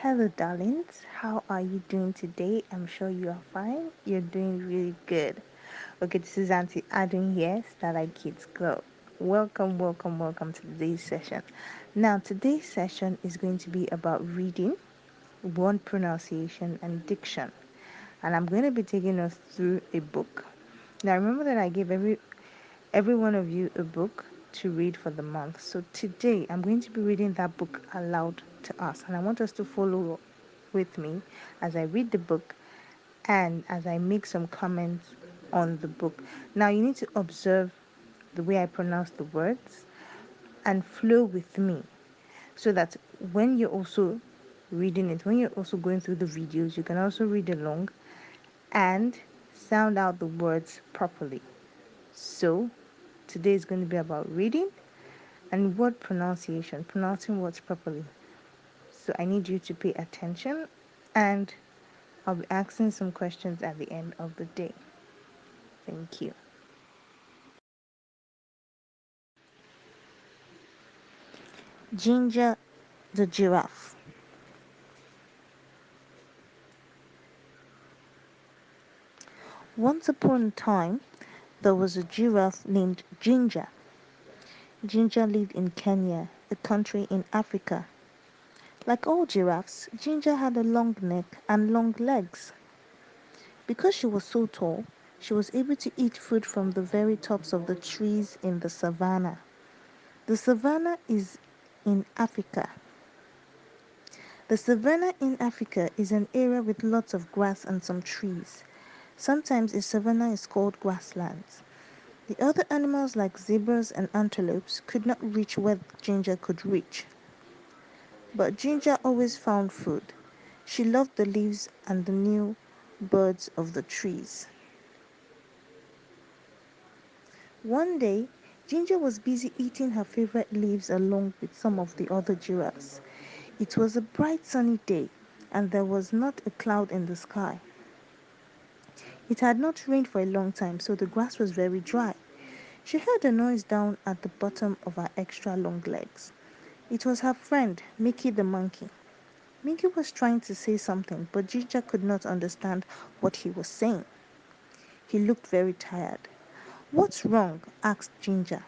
Hello, darlings. How are you doing today? I'm sure you are fine. You're doing really good. Okay, this is Auntie Adun here, Starlight Kids Club. Welcome to today's session. Now, today's session is going to be about reading, word pronunciation, and diction. And I'm going to be taking us through a book. Now, remember that I gave every one of you a book to read for the month. So today I'm going to be reading that book aloud to us, and I want us to follow with me as I read the book and as I make some comments on the book. Now you need to observe the way I pronounce the words and flow with me so that when you're also reading it, when you're also going through the videos, you can also read along and sound out the words properly. So today is going to be about reading and word pronunciation, pronouncing words properly. So I need you to pay attention, and I'll be asking some questions at the end of the day. Thank you. Ginger the giraffe. Once upon a time, there was a giraffe named Ginger. Ginger lived in Kenya, a country in Africa. Like all giraffes, Ginger had a long neck and long legs. Because she was so tall, she was able to eat fruit from the very tops of the trees in the savannah. The savannah is in Africa. The savannah in Africa is an area with lots of grass and some trees. Sometimes a savannah is called grasslands. The other animals like zebras and antelopes could not reach where Ginger could reach. But Ginger always found food. She loved the leaves and the new birds of the trees. One day, Ginger was busy eating her favorite leaves along with some of the other giraffes. It was a bright sunny day, and there was not a cloud in the sky. It had not rained for a long time, so the grass was very dry. She heard a noise down at the bottom of her extra long legs. It was her friend, Mickey the monkey. Mickey was trying to say something, but Ginger could not understand what he was saying. He looked very tired. "What's wrong?" asked Ginger.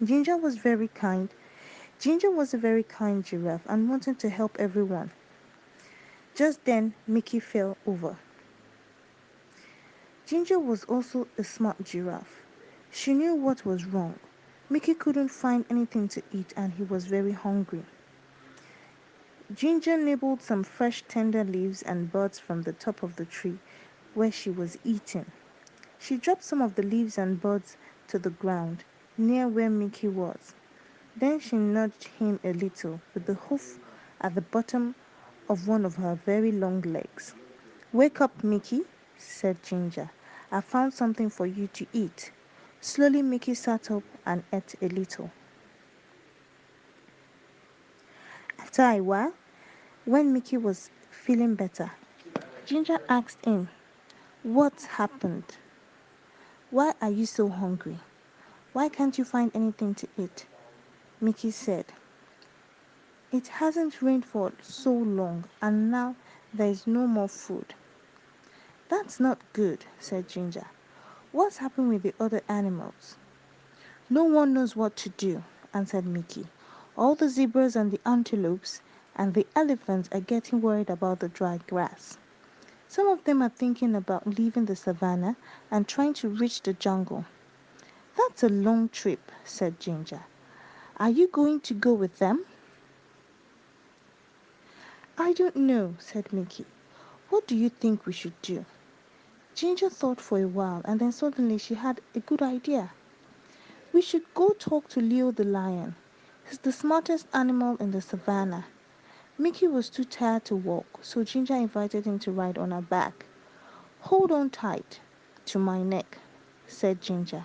Ginger was very kind. Ginger was a very kind giraffe and wanted to help everyone. Just then, Mickey fell over. Ginger was also a smart giraffe. She knew what was wrong. Mickey couldn't find anything to eat and he was very hungry. Ginger nibbled some fresh tender leaves and buds from the top of the tree where she was eating. She dropped some of the leaves and buds to the ground near where Mickey was. Then she nudged him a little with the hoof at the bottom of one of her very long legs. "Wake up, Mickey," said Ginger. "I found something for you to eat." Slowly Mickey sat up and ate a little. After a while, when Mickey was feeling better, Ginger asked him, "What happened? Why are you so hungry? Why can't you find anything to eat?" Mickey said, "It hasn't rained for so long and now there is no more food." "That's not good," said Ginger. "What's happened with the other animals?" "No one knows what to do," answered Mickey. "All the zebras and the antelopes and the elephants are getting worried about the dry grass. Some of them are thinking about leaving the savannah and trying to reach the jungle." "That's a long trip," said Ginger. "Are you going to go with them?" "I don't know," said Mickey. "What do you think we should do?" Ginger thought for a while and then suddenly she had a good idea. "We should go talk to Leo the lion. He's the smartest animal in the savannah." Mickey was too tired to walk, so Ginger invited him to ride on her back. "Hold on tight to my neck," said Ginger.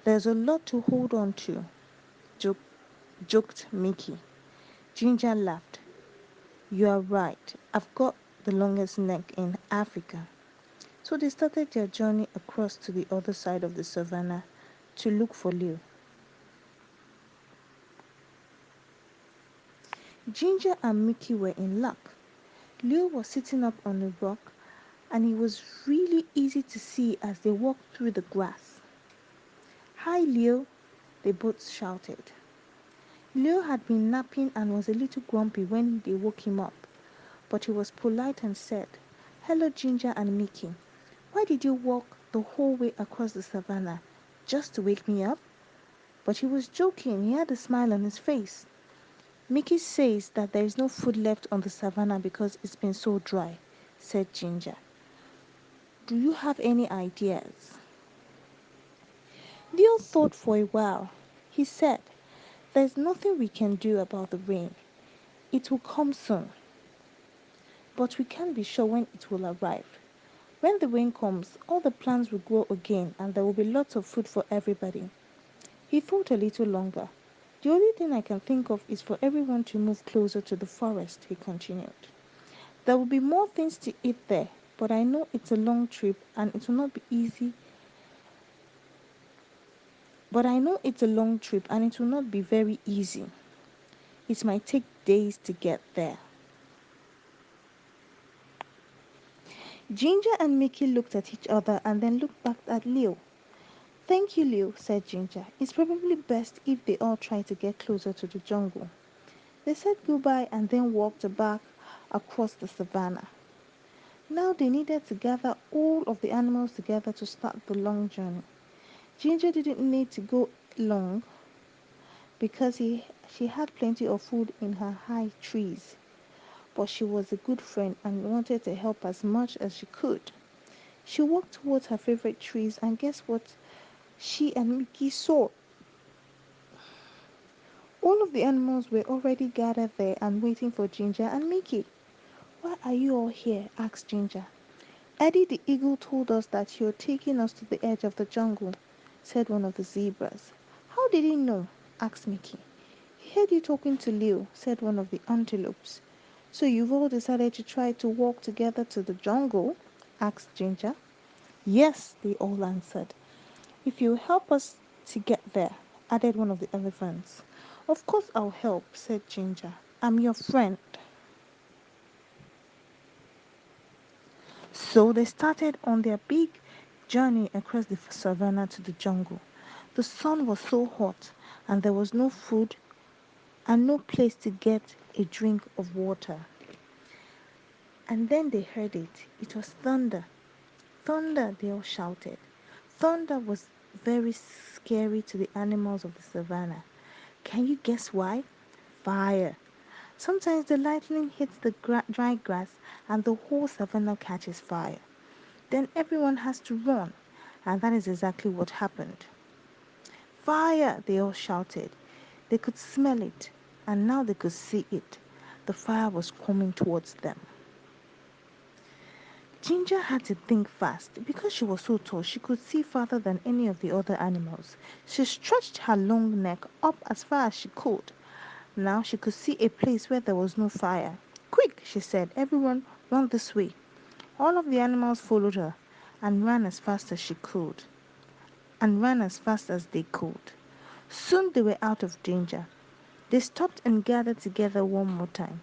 "There's a lot to hold on to," joked Mickey. Ginger laughed. "You are right. I've got the longest neck in Africa." So they started their journey across to the other side of the savannah to look for Leo. Ginger and Mickey were in luck. Leo was sitting up on a rock and it was really easy to see as they walked through the grass. Hi, Leo, they both shouted. Leo had been napping and was a little grumpy when they woke him up, but he was polite and said, Hello, Ginger and Mickey. Why did you walk the whole way across the savannah? Just to wake me up? But he was joking. He had a smile on his face. Mickey says that there is no food left on the savannah because it's been so dry, said Ginger. Do you have any ideas? Leo thought for a while. He said, There's nothing we can do about the rain. It will come soon, but we can't be sure when it will arrive. When the rain comes, all the plants will grow again and there will be lots of food for everybody. He thought a little longer. The only thing I can think of is for everyone to move closer to the forest, he continued. There will be more things to eat there, but I know it's a long trip and it will not be easy. But I know it's a long trip and it will not be very easy. It might take days to get there. Ginger and Mickey looked at each other and then looked back at Leo. Thank you, Leo, said Ginger. It's probably best if they all try to get closer to the jungle. They said goodbye and then walked back across the savannah. Now they needed to gather all of the animals together to start the long journey. Ginger didn't need to go long because she had plenty of food in her high trees, but she was a good friend and wanted to help as much as she could. She walked towards her favorite trees, and guess what she and Mickey saw? All of the animals were already gathered there and waiting for Ginger and Mickey. Why are you all here? Asked Ginger. Eddie the eagle told us that you're taking us to the edge of the jungle, said one of the zebras. How did he know? Asked Mickey. He heard you talking to Leo, said one of the antelopes. So you've all decided to try to walk together to the jungle? Asked Ginger. Yes, they all answered. If you help us to get there, added one of the elephants. Of course I'll help, said Ginger. I'm your friend. So they started on their big journey across the savannah to the jungle. The sun was so hot and there was no food and no place to get a drink of water. And then they heard it. It was thunder. Thunder, they all shouted. Thunder was very scary to the animals of the savannah. Can you guess why? Fire. Sometimes the lightning hits the dry grass and the whole savannah catches fire. Then everyone has to run. And that is exactly what happened. Fire! They all shouted. They could smell it, and now they could see it. The fire was coming towards them. Ginger had to think fast. Because she was so tall, she could see farther than any of the other animals. She stretched her long neck up as far as she could. Now she could see a place where there was no fire. Quick, she said, everyone run this way. All of the animals followed her and ran as fast as she could, and ran as fast as they could. Soon they were out of danger. They stopped and gathered together one more time.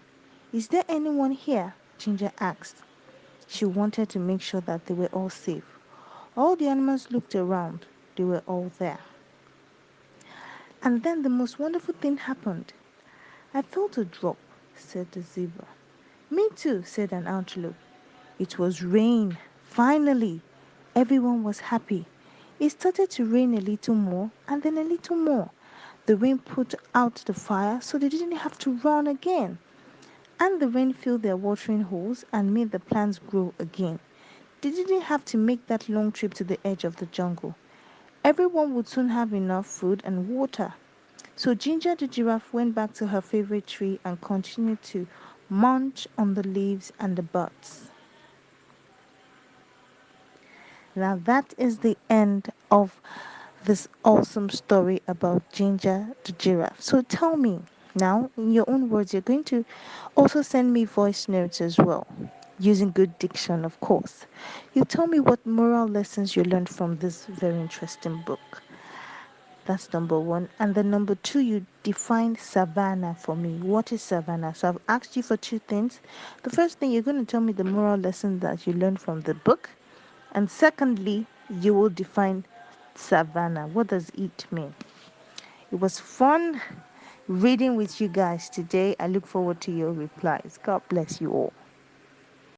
Is there anyone here? Ginger asked. She wanted to make sure that they were all safe. All the animals looked around. They were all there. And then the most wonderful thing happened. I felt a drop, said the zebra. Me too, said an antelope. It was rain. Finally, everyone was happy. It started to rain a little more and then a little more. The rain put out the fire so they didn't have to run again. And the rain filled their watering holes and made the plants grow again. They didn't have to make that long trip to the edge of the jungle. Everyone would soon have enough food and water. So Ginger the giraffe went back to her favorite tree and continued to munch on the leaves and the buds. Now that is the end of this awesome story about Ginger the giraffe. So tell me, now in your own words, you're going to also send me voice notes as well, using good diction, of course. You tell me what moral lessons you learned from this very interesting book. That's number one. And then number two, you define savannah for me. What is savannah? So I've asked you for two things. The first thing, you're going to tell me the moral lesson that you learned from the book. And secondly, you will define savannah. What does it mean? It was fun reading with you guys today. I look forward to your replies. God bless you all.